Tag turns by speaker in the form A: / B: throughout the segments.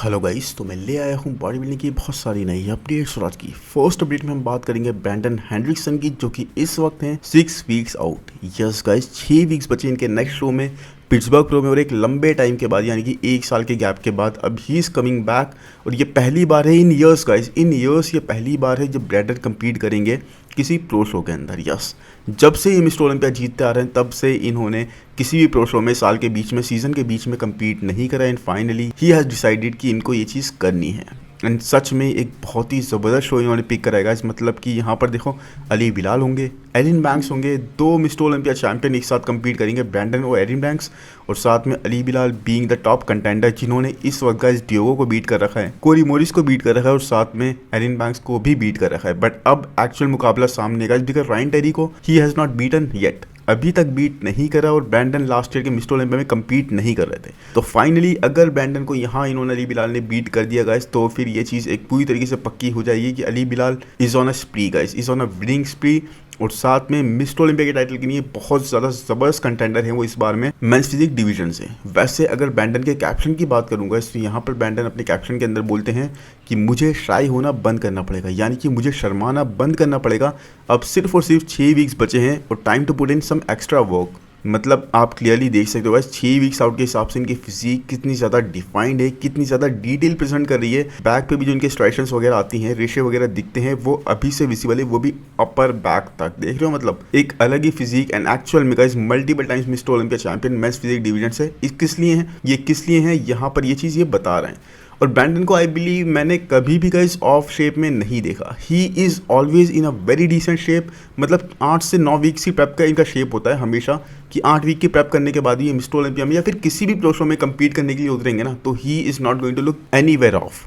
A: Hello guys, तो मैं ले आया हूँ बॉडी बिल्डिंग की बहुत सारी नई अपडेट्स। और आज की फर्स्ट अपडेट में हम बात करेंगे ब्रैंडन हेनरिक्सन की, जो कि इस वक्त हैं 6 weeks out. Yes guys, 6 weeks बचे इनके नेक्स्ट शो में पिट्सबर्ग प्रो में, और एक लंबे टाइम के बाद यानी कि 1 साल के गैप के बाद अब ही इज़ कमिंग बैक। और ये पहली बार है इन ईयर्स गाइस, इन ईयर्स ये पहली बार है जब ब्रैंडन कम्पीट करेंगे किसी प्रो शो के अंदर। यस, जब से ये मिस्टर ओलंपिया जीतते आ रहे हैं तब से इन्होंने किसी भी प्रो शो में साल के बीच में, सीजन के बीच में कम्पीट नहीं करा। And finally he has decided कि इनको ये चीज़ करनी है। एंड सच में एक बहुत ही ज़बरदस्त शो इन्होंने पिक कराएगा। इस मतलब कि यहाँ पर देखो, अली बिलाल होंगे, एरिन बैंक्स होंगे, 2 मिस्टर ओलंपिया चैंपियन एक साथ कम्पीट करेंगे, ब्रैंडन और एरिन बैंक्स। और साथ में Ali Bilal being the top contender, जिन्होंने इस वक्त गाइस डियोगो को बीट कर रखा है, कोरी मोरिस को बीट कर रखा है, और साथ में एरिन बैंक्स को भी बीट कर रखा है। बट अब एक्चुअल मुकाबला सामने गाइस, बिकॉज रायन टेरी को he has not beaten yet, अभी तक बीट नहीं करा। और ब्रैंडन लास्ट ईयर के मिस्टर ओलंपिया में कम्पीट नहीं कर रहे थे। तो फाइनली अगर ब्रैंडन को यहाँ इन्होंने अली बिलाल ने बीट कर दिया गाइस, तो फिर ये चीज़ एक पूरी तरीके से पक्की हो जाएगी कि Ali Bilal is on a स्प्री guys, is on a winning स्प्री। और साथ में मिस्टर ओलंपिया के टाइटल के लिए बहुत ज़्यादा ज़बरदस्त कंटेंडर है वो इस बार में मेंस फिजिक डिवीजन से। वैसे अगर ब्रैंडन के कैप्शन की बात करूंगा तो यहाँ पर ब्रैंडन अपने कैप्शन के अंदर बोलते हैं कि मुझे शाई होना बंद करना पड़ेगा, यानी कि मुझे शर्माना बंद करना पड़ेगा। अब सिर्फ और सिर्फ 6 वीक्स बचे हैं और time to put in some extra work. मतलब आप क्लियरली देख सकते हो गाइस, 6 वीक्स आउट के हिसाब से इनकी फिजिक कितनी ज़्यादा डिफाइंड है, कितनी ज़्यादा डिटेल प्रेजेंट कर रही है। बैक पे भी जो इनके स्ट्राइशंस वगैरह आती हैं, रेशे वगैरह दिखते हैं, वो अभी से विजिबल है, वो भी अपर बैक तक देख रहे हो। मतलब एक अलग ही फिजिक। एंड एक्चुअल में guys multiple times Mr Olympia champion men's physique division से। किस लिए हैं ये, किस लिए हैं यहाँ पर ये चीज़ ये बता रहे हैं। और ब्रैंडन को आई बिलीव मैंने कभी भी गाइस ऑफ शेप में नहीं देखा। He is always in a very decent shape. मतलब 8 से 9 वीक्स की प्रेप का इनका शेप होता है हमेशा, कि 8 वीक की प्रेप करने के बाद ही ये मिस्टर ओलंपिया में या फिर किसी भी प्रो शो में कम्पीट करने के लिए उतरेंगे ना, तो he is not going to look anywhere off.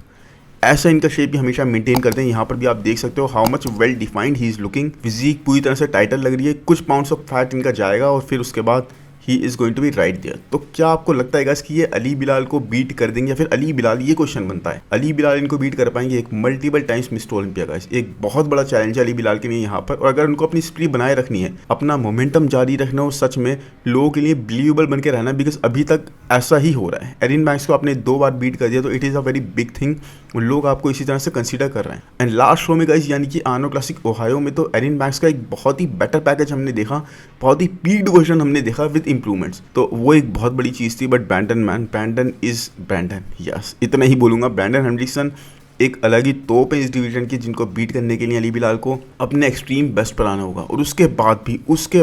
A: ऐसा इनका शेप भी हमेशा मेंटेन करते हैं। यहाँ पर भी आप देख सकते हो how much well defined he is looking. Physique पूरी तरह से टाइटल लग रही है, कुछ पाउंड्स ऑफ फैट इनका जाएगा और फिर उसके बाद he is going to be right there. तो क्या आपको लगता है गाइस कि ये अली बिलाल को बीट कर देंगे, या फिर अली बिलाल, ये क्वेश्चन बनता है, अली बिलाल इनको बीट कर पाएंगे? एक multiple times Mr Olympia guys, एक बहुत बड़ा चैलेंज है अली बिलाल के लिए यहाँ पर। और अगर उनको अपनी स्प्री बनाए रखनी है, अपना मोमेंटम जारी रखना हो, सच में लोगों के लिए बिलीवेबल बन के रहना, बिकॉज अभी तक ऐसा ही हो रहा है। एरिन बैंक्स को आपने 2 बार बीट कर दिया तो it is a very big thing. लोग आपको इसी तरह से कंसीडर कर रहे हैं। एंड लास्ट शो में गाइस, यानी कि आर्नो क्लासिक ओहायो में, तो एरिन बैंक्स का एक बहुत ही बेटर पैकेज हमने देखा, बहुत ही पीक्ड वर्जन हमने देखा विद इंप्रूवमेंट्स। तो वो एक बहुत बड़ी चीज़ थी। But Brandon is Brandon. Yes, इतना ही बोलूँगा। ब्रैंडन हेनरिक्सन एक अलग ही तोप है इस डिवीजन की, जिनको बीट करने के लिए अली बिलाल को अपने एक्सट्रीम बेस्ट पर आना होगा। और उसके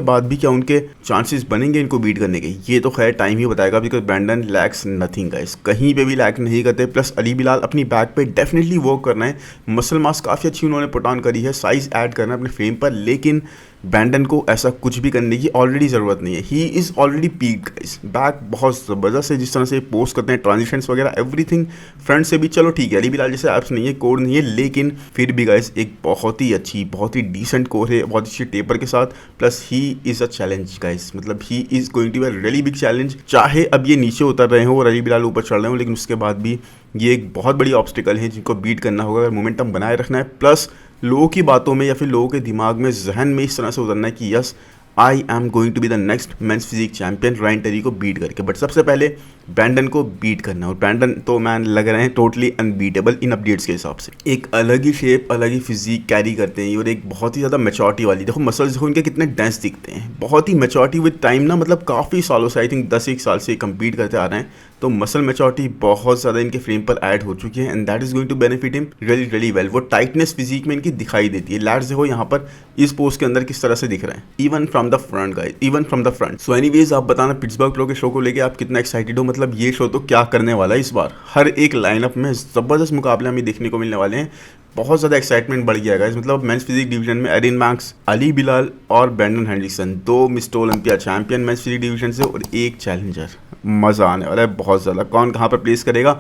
A: बाद भी क्या उनके चांसेस बनेंगे इनको बीट करने के, ये तो खैर टाइम ही बताएगा। Because Brandon lacks nothing guys, कहीं पे भी लैक नहीं करते। प्लस अली बिलाल अपनी बैक पे डेफिनेटली वर्क करना है, मसल मास काफ़ी अच्छी उन्होंने पुट ऑन करी है, साइज ऐड करना है अपने फ्रेम पर। लेकिन ब्रैंडन को ऐसा कुछ भी करने की ऑलरेडी ज़रूरत नहीं है। He is already peaked guys. Back बहुत ज़बरदस्त है, जिस तरह से पोस्ट करते हैं, ट्रांजिशंस वगैरह एवरीथिंग। फ्रंट से भी चलो ठीक है, अली बिलाल जैसे एप्स नहीं है, कोर नहीं है, लेकिन फिर भी गाइस एक बहुत ही अच्छी, बहुत ही डिसेंट कोर है, बहुत अच्छी टेपर के साथ। Plus he is a challenge guys, मतलब he is going to be a really big challenge. चाहे अब ये नीचे उतर रहे हो और अली बिलाल ऊपर चढ़ रहे हो, लेकिन उसके बाद भी ये एक बहुत बड़ी ऑब्स्टिकल है जिनको बीट करना होगा अगर मोमेंटम बनाए रखना है। प्लस लोगों की बातों में या फिर लोगों के दिमाग में, जहन में इस तरह से उतरना है कि yes, I am going to be the next men's physique champion, Ryan Terry को बीट करके। बट सबसे पहले ब्रैंडन को बीट करना। और ब्रैंडन तो मैन लग रहे हैं टोटली अनबीटेबल इन अपडेट्स के हिसाब से। एक अलग ही शेप, अलग ही फिजिक कैरी करते हैं और एक बहुत ही ज़्यादा मैच्योरिटी वाली। देखो मसल्स देखो इनके कितने डेंस दिखते हैं, बहुत ही मैच्योरिटी विद टाइम ना। मतलब काफ़ी सालों से, आई थिंक 10-1 साल से कम्पीट करते आ रहे हैं, तो मसल मैच्योरिटी बहुत ज़्यादा इनके फ्रेम पर ऐड हो चुकी है। And that is going to benefit him really really well. वो टाइटनेस फिजिक में इनकी दिखाई देती है। लैट्स देखो यहाँ पर इस पोस्ट के अंदर किस तरह से दिख रहे हैं, even from the front guys, even from the front. So anyways, आप बताना पिट्सबर्ग प्रो के शो को लेके आप कितना एक्साइटेड हो। मतलब ये शो तो क्या करने वाला है इस बार, हर एक लाइनअप में ज़बरदस्त मुकाबले हमें देखने को मिलने वाले हैं। बहुत ज़्यादा एक्साइटमेंट बढ़ गया गाइस। मतलब मेंस फिजिक डिवीजन में एरिन बैंक्स, अली बिलाल और Brandon Hendrickson, 2 Mr Olympia champion men's physique division से और एक चैलेंजर। मज़ा आने वाला है बहुत ज़्यादा। कौन कहाँ पर प्लेस करेगा,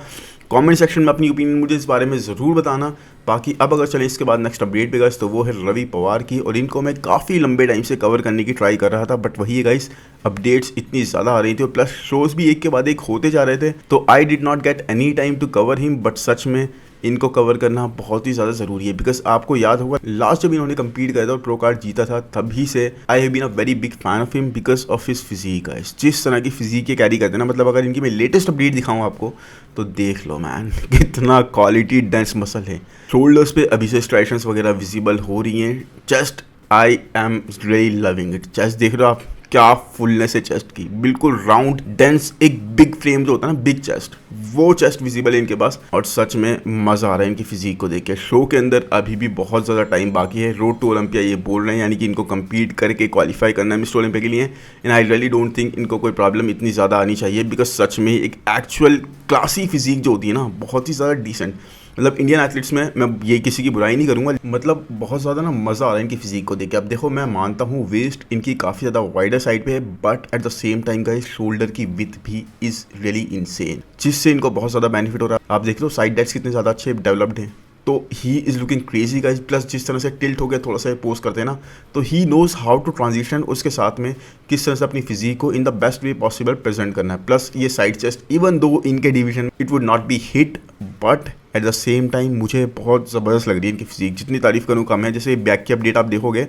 A: कमेंट सेक्शन में अपनी ओपिनियन मुझे इस बारे में ज़रूर बताना। बाकी अब अगर चले इसके बाद नेक्स्ट अपडेट पे गाइस, तो वो है रवि पवार की, और इनको मैं काफ़ी लंबे टाइम से कवर करने की ट्राई कर रहा था, बट वही है गाइस, अपडेट्स इतनी ज़्यादा आ रही थी और प्लस शोज़ भी एक के बाद एक होते जा रहे थे, तो I did not get any time to cover him. But सच में इनको कवर करना बहुत ही ज़्यादा ज़रूरी है, बिकॉज आपको याद होगा लास्ट जब इन्होंने कम्पीट किया था और प्रो कार्ड जीता था, तभी से I have been a very big fan of him because of his physique guys. जिस तरह की फिजिक ये कैरी करते हैं ना, मतलब अगर इनकी मैं लेटेस्ट अपडेट दिखाऊँ आपको तो देख लो मैन, कितना क्वालिटी डेंस मसल है। शोल्डर्स पे अभी से स्ट्राइशंस वगैरह विजिबल हो रही हैं। Chest I am really loving it. Chest देख रहे हो आप, क्या फुलनेस है चेस्ट की, बिल्कुल राउंड डेंस, एक बिग फ्रेम जो होता है ना, बिग चेस्ट, वो चेस्ट विजिबल है इनके पास, और सच में मज़ा आ रहा है इनकी फिजिक को देख के। शो के अंदर अभी भी बहुत ज़्यादा टाइम बाकी है, रोड टू ओलंपिया ये बोल रहे हैं, यानी कि इनको कम्पीट करके क्वालिफाई करना है मिस्टर ओलंपिया के लिए। And I really don't think इनको कोई प्रॉब्लम इतनी ज़्यादा आनी चाहिए, बिकॉज सच में एक एक्चुअल क्लासी फिजिक जो होती है ना, बहुत ही ज़्यादा डिसेंट। मतलब इंडियन एथलीट्स में मैं ये किसी की बुराई नहीं करूंगा, मतलब बहुत ज़्यादा ना मज़ा आ रहा है इनकी फिजिक को देख के। अब देखो, मैं मानता हूँ वेस्ट इनकी काफ़ी ज़्यादा वाइडर साइड पे है, but at the same time guys shoulder की विथ भी इज़ रियली इनसेन, जिससे इनको बहुत ज़्यादा बेनिफिट हो रहा है। आप देख लो साइड डेट्स कितने ज़्यादा अच्छे डेवलप्ड हैं, तो he is looking crazy guys. Plus जिस तरह से टिल्ट हो गया थोड़ा सा पोस्ट करते हैं ना, तो he knows how to transition, उसके साथ में किस तरह से अपनी फिजिक को in the best way possible present करना है। प्लस ये साइड चेस्ट, इवन दो इनके division it would not be hit, but at the same time मुझे बहुत ज़बरदस्त लग रही है इनकी फिजिक। जितनी तारीफ करूँ कम है। जैसे बैक की अपडेट आप देखोगे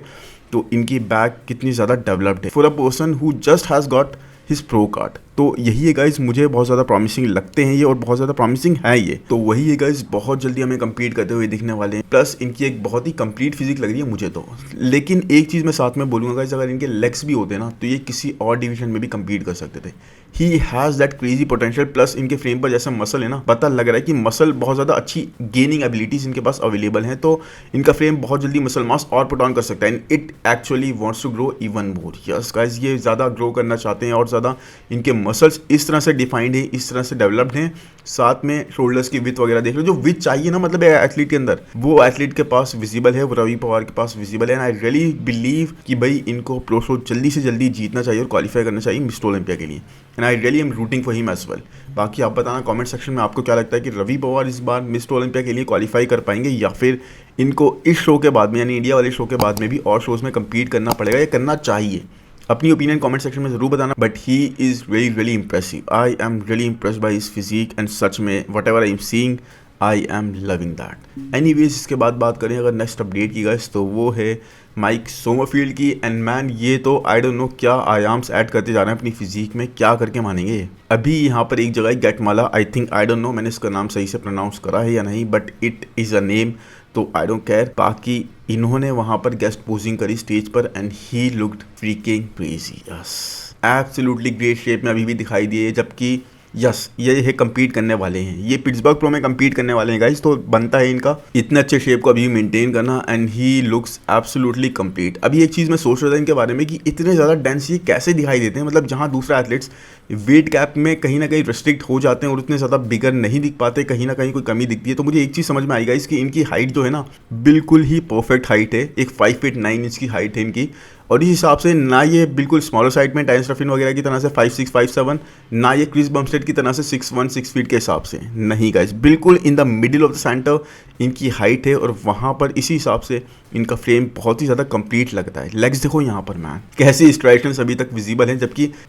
A: तो इनकी बैक कितनी ज़्यादा डेवलप्ड है for a person who just has got his pro card. तो यही है गाइज, मुझे बहुत ज़्यादा प्रॉमिसिंग लगते हैं ये, और बहुत ज़्यादा प्रॉमिसिंग है ये। तो वही है गाइज, बहुत जल्दी हमें कंप्लीट करते हुए दिखने वाले हैं। प्लस इनकी एक बहुत ही कंप्लीट फिजिक लग रही है मुझे तो। लेकिन एक चीज़ मैं साथ में बोलूँगा गाइज, अगर इनके लेग्स भी होते ना, तो ये किसी और डिवीजन में भी कंपीट कर सकते थे। He has that crazy potential. Plus इनके फ्रेम पर जैसा मसल है ना, पता लग रहा है कि मसल बहुत ज़्यादा अच्छी गेनिंग एबिलिटीज़ इनके पास अवेलेबल हैं, तो इनका फ्रेम बहुत जल्दी मसल मास और पुट ऑन कर सकता है। And it actually wants to grow even more. Yes guys, ये ज़्यादा ग्रो करना चाहते हैं और ज़्यादा इनके मसल्स इस तरह से डिफाइंड है, इस तरह से डेवलप्ड हैं। साथ में शोल्डर्स की विथ वगैरह देख लो, जो विथ चाहिए ना मतलब एथलीट के अंदर, वो एथलीट के पास विजिबल है, वो रवि पवार के पास विजिबल है। एंड आई रियली बिलीव कि भाई इनको प्रो शो जल्दी से जल्दी जीतना चाहिए और क्वालिफाई करना चाहिए मिस्टर ओलंपिया के लिए। And I really am rooting for him as well. बाकी आप बताना कमेंट सेक्शन में आपको क्या लगता है कि रवि पवार इस बार मिस्टर ओलंपिया के लिए क्वालिफाई कर पाएंगे, या फिर इनको इस शो के बाद में यानी इंडिया वाले शो के बाद में भी और शोज़ में कम्पीट करना पड़ेगा या करना चाहिए। अपनी ओपिनियन कमेंट सेक्शन में ज़रूर बताना। But he is really really impressive. I am really impressed by his physique and सच में whatever I am seeing I am loving that. Anyways, इसके बाद बात करें अगर नेक्स्ट अपडेट की गाइस, तो वो है माइक सोमरफील्ड की। एंड मैन, ये तो आई डोंट नो क्या आयाम्स ऐड करते जा रहे हैं अपनी फिजिक में, क्या करके मानेंगे। अभी यहाँ पर एक जगह Guatemala, I think, I don't know मैंने इसका नाम सही से प्रोनाउंस करा है या नहीं, but it is a name, तो आई डोंट केयर। बाकी इन्होंने वहाँ पर गेस्ट पोजिंग करी स्टेज पर and he looked freaking crazy. Yes, absolutely great shape में अभी भी दिखाई दिए, जबकि यस ये है कम्पीट करने वाले हैं, ये पिट्सबर्ग प्रो में कम्पीट करने वाले हैं गाइस, तो बनता है इनका इतने अच्छे शेप को अभी मेंटेन करना। And he looks absolutely complete. अभी एक चीज़ मैं सोच रहा था इनके बारे में कि इतने ज़्यादा डेंस ये कैसे दिखाई देते हैं, मतलब जहाँ दूसरे एथलीट्स वेट कैप में कहीं ना कहीं रिस्ट्रिक्ट हो जाते हैं और उतने ज़्यादा बिगर नहीं दिख पाते, कहीं ना कहीं कोई कमी दिखती है। तो मुझे एक चीज़ समझ में आई गाइस कि इनकी हाइट जो है ना, बिल्कुल ही परफेक्ट हाइट है। एक 5 फीट 9 इंच की हाइट है इनकी, और इस हिसाब से ना ये बिल्कुल स्मॉलर साइड में टाइस रफिन वगैरह की तरह से 5'6", 5'7", ना ये क्रिस बम्स्टेड की तरह से 6'1", 6 फीट के हिसाब से नहीं गाइस, बिल्कुल in the middle of the centre इनकी हाइट है, और वहाँ पर इसी हिसाब से इनका फ्रेम बहुत ही ज़्यादा कंप्लीट लगता है। लेग्स देखो यहाँ पर मैन, कैसी स्ट्राइशंस अभी तक विजिबल हैं,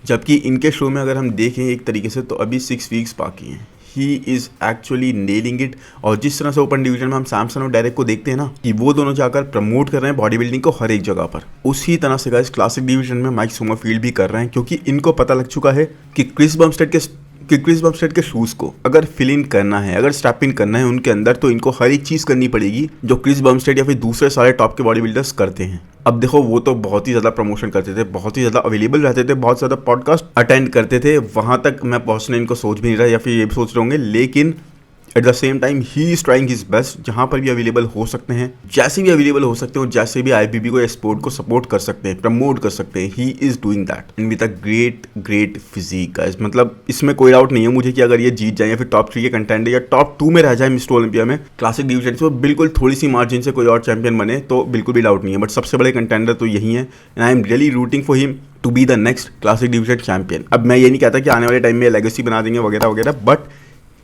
A: जबकि इनके शो में अगर हम देखें एक तरीके से तो अभी 6 वीक्स बाकी हैं। He is actually nailing it. और जिस तरह से ओपन डिवीजन में हम सैमसन और डायरेक्ट को देखते हैं ना कि वो दोनों जाकर प्रमोट कर रहे हैं बॉडी बिल्डिंग को हर एक जगह पर, उसी तरह से गाइस क्लासिक डिवीजन में माइक सोमरफील्ड भी कर रहे हैं, क्योंकि इनको पता लग चुका है कि क्रिस बम्स्टेड के शूज़ को अगर फिल इन करना है, अगर स्टेप इन करना है उनके अंदर, तो इनको हर एक चीज़ करनी पड़ेगी जो क्रिस बम्स्टेड या फिर दूसरे सारे टॉप के बॉडी बिल्डर्स करते हैं। अब देखो, वो तो बहुत ही ज़्यादा प्रमोशन करते थे, बहुत ही ज़्यादा अवेलेबल रहते थे, बहुत ज़्यादा पॉडकास्ट अटेंड करते थे, वहाँ तक मैं पहुँचने इनको सोच भी नहीं रहा या फिर ये भी सोच रहे होंगे। लेकिन eight the same time he is trying his best, जहाँ पर भी अवेलेबल हो सकते हैं, जैसे भी अवेलेबल हो सकते हैं, और जैसे भी IFBB को या स्पोर्ट को सपोर्ट कर सकते हैं, प्रमोट कर सकते हैं, he is doing that and with a great physique guys. मतलब इसमें कोई डाउट नहीं है मुझे कि अगर ये जीत जाए या फिर टॉप 3 के कंटेंडर या टॉप 2 में रह जाए मिस्टर ओलंपिया में क्लासिक डिवीजन से, बिल्कुल थोड़ी सी मार्जिन से कोई और चैंपियन बने तो बिल्कुल भी डाउट नहीं है। बट सबसे बड़े कंटेंडर तो यही है and I am really rooting for him to be the next classic division champion. अब मैं ये नहीं कहता कि आने वाले टाइम में लेगेसी बना देंगे वगैरह वगैरह, बट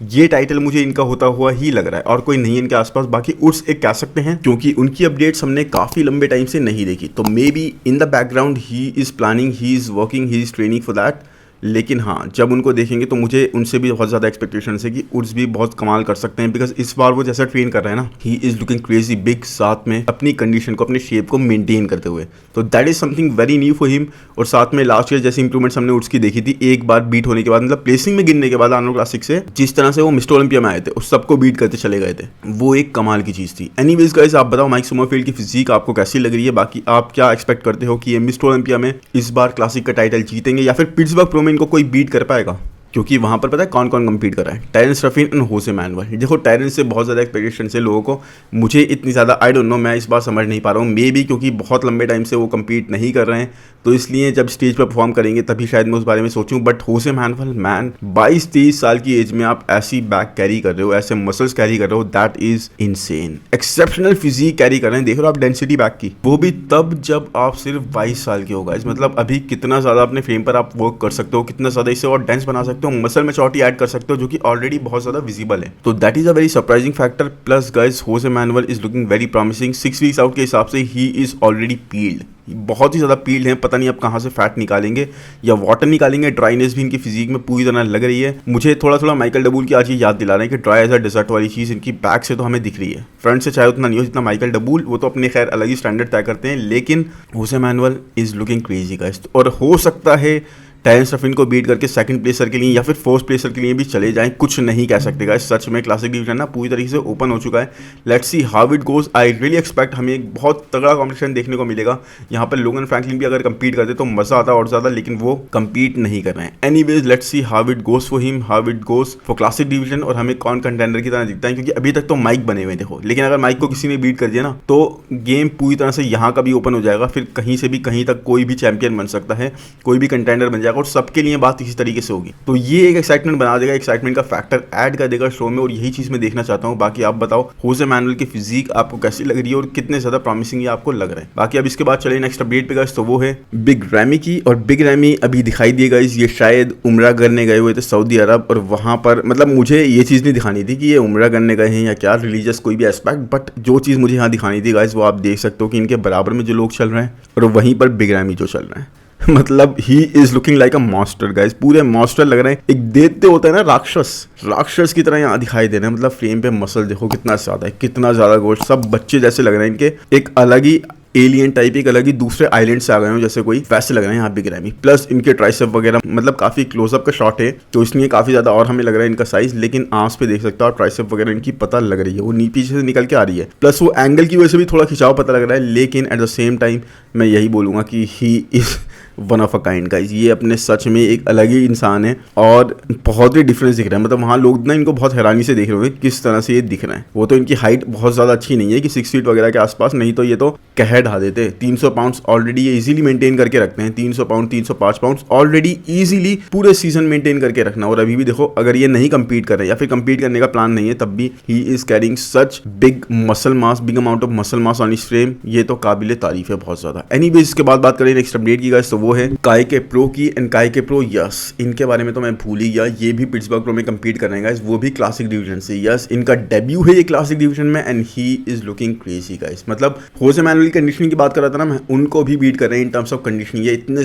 A: ये टाइटल मुझे इनका होता हुआ ही लग रहा है और कोई नहीं इनके आसपास। बाकी उर्स एक कह सकते हैं क्योंकि उनकी अपडेट्स हमने काफी लंबे टाइम से नहीं देखी, तो may be in the background he is planning, he is working, he is training for that. लेकिन हाँ, जब उनको देखेंगे तो मुझे उनसे भी बहुत ज़्यादा एक्सपेक्टेशन है कि उर्स भी बहुत कमाल कर सकते हैं, बिकॉज इस बार वो जैसा ट्रेन कर रहे हैं ना, ही इज़ लुकिंग क्रेजी बिग, साथ में अपनी कंडीशन को, अपने शेप को मेंटेन करते हुए, तो that is something very new for him. और साथ में लास्ट ईयर जैसी इंप्रूवमेंट्स हमने उर्स की देखी थी, एक बार बीट होने के बाद, मतलब प्लेसिंग में गिरने के बाद आर्नोल्ड क्लासिक से जिस तरह से वो मिस्टर ओलंपिया में आए थे, उस सबको बीट करते चले गए थे, वो एक कमाल की चीज़ थी। एनीवेज गाइस, आप बताओ माइक समरफील्ड की फिजिक आपको कैसी लग रही है? बाकी आप क्या एक्सपेक्ट करते हो कि ये मिस्टर ओलंपिया में इस बार क्लासिक का टाइटल जीतेंगे या फिर पिट्सबर्ग प्रो में इनको कोई बीट कर पाएगा? क्योंकि वहाँ पर पता है कौन कौन कम्पीट कर रहा है, टेरेंस रफीन एंड होसे मैनुअल। देखो टेरेंस से बहुत ज़्यादा एक्सपेक्टेशन है लोगों को, मुझे इतनी ज़्यादा आई डोंट नो, मैं इस बार समझ नहीं पा रहा हूँ। मे बी क्योंकि बहुत लंबे टाइम से वो कम्पीट नहीं कर रहे हैं, तो इसलिए जब स्टेज पर परफॉर्म करेंगे तभी शायद मैं उस बारे में सोचूं। बट होसे मैनुअल, मैन 22-23 साल की एज में आप ऐसी बैक कैरी कर रहे हो, ऐसे मसल्स कैरी कर रहे हो, that is insane. Exceptional physique carry कर रहे हैं, देख रहे हो आप डेंसिटी बैक की, वो भी तब जब आप सिर्फ 22 साल के हो गाइस। मतलब अभी कितना ज़्यादा अपने फ्रेम पर आप वर्क कर सकते हो, कितना ज़्यादा इसे और डेंस बना सकते हो, मसल में चौटी ऐड कर सकते हो, जो कि ऑलरेडी बहुत ज़्यादा विजिबल है। तो that is a very surprising factor. Plus guys, Jose Manuel is looking very promising. 6 weeks out के हिसाब से ही इज ऑलरेडी पील्ड, बहुत ही ज़्यादा पील्ड है। पता नहीं अब कहाँ से फैट निकालेंगे या वाटर निकालेंगे, ड्राइनेस भी इनकी फिजिक में पूरी तरह लग रही है। मुझे थोड़ा थोड़ा माइकल डबूल की आज ये याद दिला रहे हैं कि ड्राई एज अ डेजर्ट वाली चीज़ इनकी बैक से तो हमें दिख रही है, फ्रंट से चाहे उतना नहीं हो जितना माइकल डबूल, वो तो अपने खैर अलग ही स्टैंडर्ड तय करते हैं। लेकिन होसे Manuel is looking crazy guys, और हो सकता है टेरेंस रफीन को बीट करके सेकंड प्लेसर के लिए या फिर फोर्थ प्लेसर के लिए भी चले जाएं, कुछ नहीं कह सकते गाइस। सच में क्लासिक डिवीजन ना पूरी तरीके से ओपन हो चुका है। Let's see how it goes. I really expect हमें एक बहुत तगड़ा कॉम्पिटिशन देखने को मिलेगा। यहाँ पर लोगन फ्रैंकलिन भी अगर कंपीट करते तो मजा आता और ज़्यादा, लेकिन वो कंपीट नहीं कर रहे हैं। Anyways let's see how it goes for him, how it goes for classic division, और हमें कौन कंटेंडर की तरह दिखता है, क्योंकि अभी तक तो माइक बने हुए देखो। लेकिन अगर माइक को किसी ने बीट कर दिया ना, तो गेम पूरी तरह से यहाँ का भी ओपन हो जाएगा, फिर कहीं से भी कहीं तक कोई भी चैंपियन बन सकता है, कोई भी कंटेंडर बन जाएगा, और सबके लिए इसी तरीके से होगी। तो ये एक एक्साइटमेंट बना देगा, एक्साइटमेंट का फैक्टर ऐड कर देगा शो में, और यही चीज मैं देखना चाहता हूं। बाकी आप बताओ होसे मैनुअल की फिजिक आपको कैसी लग रही है और कितने ज्यादा प्रॉमिसिंग ये आपको लग रहा है। बाकी अब इसके बाद चले नेक्स्ट अपडेट पे गाइस, तो वो है बिग रैमी की। और बिग रैमी अभी दिखाई दिए गाइस, ये शायद उम्रा करने गए हुए थे सऊदी अरब, और वहां पर मतलब मुझे ये चीज नहीं दिखानी थी कि ये उम्रा करने गए हैं या क्या रिलीजियस कोई भी एस्पेक्ट, बट जो चीज मुझे यहाँ दिखानी थी गाइस, वो आप देख सकते हो कि इनके बराबर में जो लोग चल रहे हैं और वहीं पर बिग रैमी जो चल रहे हैं, मतलब he is looking like a monster guys, पूरे मॉन्स्टर लग रहे हैं। एक दैत्य होता है ना, राक्षस की तरह यहाँ दिखाई दे रहे हैं। मतलब फ्रेम पे मसल देखो कितना ज्यादा है, कितना ज्यादा गोश्त, सब बच्चे जैसे लग रहे हैं इनके, एक अलग ही एलियन टाइप, एक अलग ही दूसरे आइलैंड से आ गए हो जैसे कोई, वैसे लग रहे हैं यहाँ बिग रैमी। प्लस इनके ट्राइसेप वगैरह, मतलब काफी क्लोजअप का शॉट है, तो इसलिए काफी ज्यादा और हमें लग रहा है इनका साइज। लेकिन आंस पे देख सकते हो, ट्राइसेप वगैरह इनकी पता लग रही है, वो पीछे से निकल के आ रही है। प्लस वो एंगल की वजह से भी थोड़ा खिंचाव पता लग रहा है। लेकिन एट द सेम टाइम मैं यही बोलूंगा कि he is one of a kind guys, ये अपने सच में एक अलग ही इंसान है और बहुत ही डिफरेंस दिख रहा है। मतलब वहाँ लोग ना इनको बहुत हैरानी से देख रहे होंगे किस तरह से ये दिख रहा है। वो तो इनकी हाइट बहुत ज़्यादा अच्छी नहीं है कि 6 फीट वगैरह के आसपास, नहीं तो ये तो कह ढा देते। 300 पाउंड्स ऑलरेडी ये इजीली मेंटेन करके रखते हैं, 300 पाउंड 305 पाउंड ऑलरेडी इजीली पूरे सीजन मेंटेन करके रखना। और अभी भी देखो, अगर ये नहीं कंपीट कर रहे या फिर कंपीट करने का प्लान नहीं है, तब भी he is carrying such big muscle mass, big amount of muscle mass on his frame. ये तो काबिले तारीफ है बहुत ज़्यादा। एनीवेज इसके बाद बात करें नेक्स्ट अपडेट की गाइस, तो वो है काय के प्रो की। एंड काय के प्रो, यस इनके बारे में तो मैं भूल ही गया, ये भी पिट्सबर्ग प्रो में कंपीट कर रहे हैं गाइस, वो भी क्लासिक डिवीजन से। यस इनका डेब्यू है ये क्लासिक डिवीजन में, and he is looking crazy guys. मतलब होसे मैनुअल की कंडीशनिंग की बात कर रहा था ना मैं, उनको भी बीट कर रहे हैं इन टर्म्स ऑफ कंडीशनिंग। ये इतने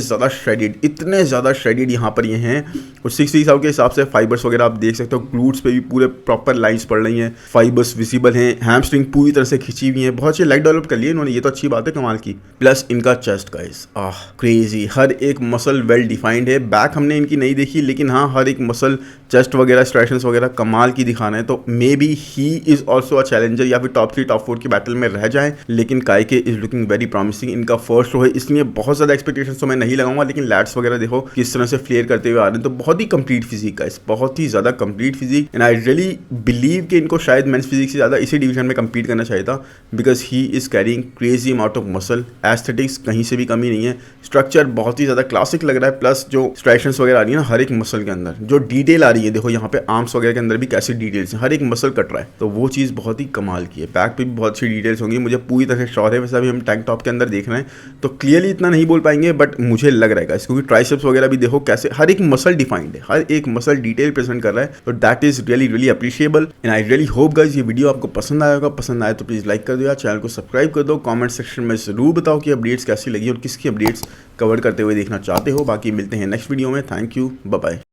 A: ज़्यादा श्रेडेड यहाँ पर ये हैं। और 6 वीक्स आउट के हिसाब से फाइबर्स वगैरह आप देख सकते हो, ग्लूट्स पे भी पूरे प्रॉपर लाइंस पड़ रही हैं, फाइबर्स विजिबल हैं, हैमस्ट्रिंग पूरी तरह से खिंची हुई है, बहुत अच्छी लाइट डेवलप कर ली है इन्होंने, ये तो अच्छी बात है कमाल की। प्लस इनका चेस्ट गाइस, क्रेजी, हर एक मसल वेल डिफाइंड है। बैक हमने इनकी नहीं देखी, लेकिन हाँ हर एक मसल, चेस्ट वगैरह, स्ट्रैक्शंस वगैरह कमाल की दिखाना है। तो may be he is also a challenger, या फिर टॉप 3 टॉप 4 की बैटल में रह जाए। लेकिन काइके इज लुकिंग वेरी प्रॉमिसिंग। इनका फर्स्ट शो है, इसलिए बहुत ज़्यादा एक्सपेक्टेशंस तो मैं नहीं लगाऊंगा, लेकिन लैट्स वगैरह देखो किस तरह से फ्लेयर करते हुए आ रहे हैं। तो बहुत ही कंप्लीट फिजिक गाइस, बहुत ही ज़्यादा complete physique. And I really believe कि इनको शायद मेंस फिजिक से ज़्यादा इसी डिवीजन में कंपीट करना चाहिए था, because he is carrying crazy amount of muscle. Aesthetics कहीं से भी कमी नहीं है, स्ट्रक्चर बहुत ही ज्यादा क्लासिक लग रहा है। प्लस जो स्ट्राइशंस वगैरह आ रही है ना हर एक मसल के अंदर, जो डिटेल आ रही है, देखो यहाँ पे आर्म्स वगैरह के अंदर भी कैसी डिटेल्स हैं, हर एक मसल कट रहा है, तो वो चीज़ बहुत ही कमाल की है। बैक पे भी बहुत अच्छी डिटेल्स होंगी, मुझे पूरी तरह से श्योर है। वैसे अभी हम टैंक टॉप के अंदर देख रहे हैं तो क्लियरली इतना नहीं बोल पाएंगे, बट मुझे लग रहा है क्योंकि ट्राइसेप्स वगैरह भी देखो कैसे हर एक मसल डिफाइंड है, हर एक मसल डिटेल प्रेजेंट कर रहा है, तो that is really really appreciable. And I really hope guys ये वीडियो आपको पसंद आया होगा। पसंद आए तो प्लीज लाइक कर दो यार, चैनल को सब्सक्राइब कर दो, कमेंट सेक्शन में जरूर बताओ कि अपडेट्स कैसी लगी और किसकी अपडेट्स कवर करते हुए देखना चाहते हो। बाकी मिलते हैं नेक्स्ट वीडियो में। Thank you, bye bye.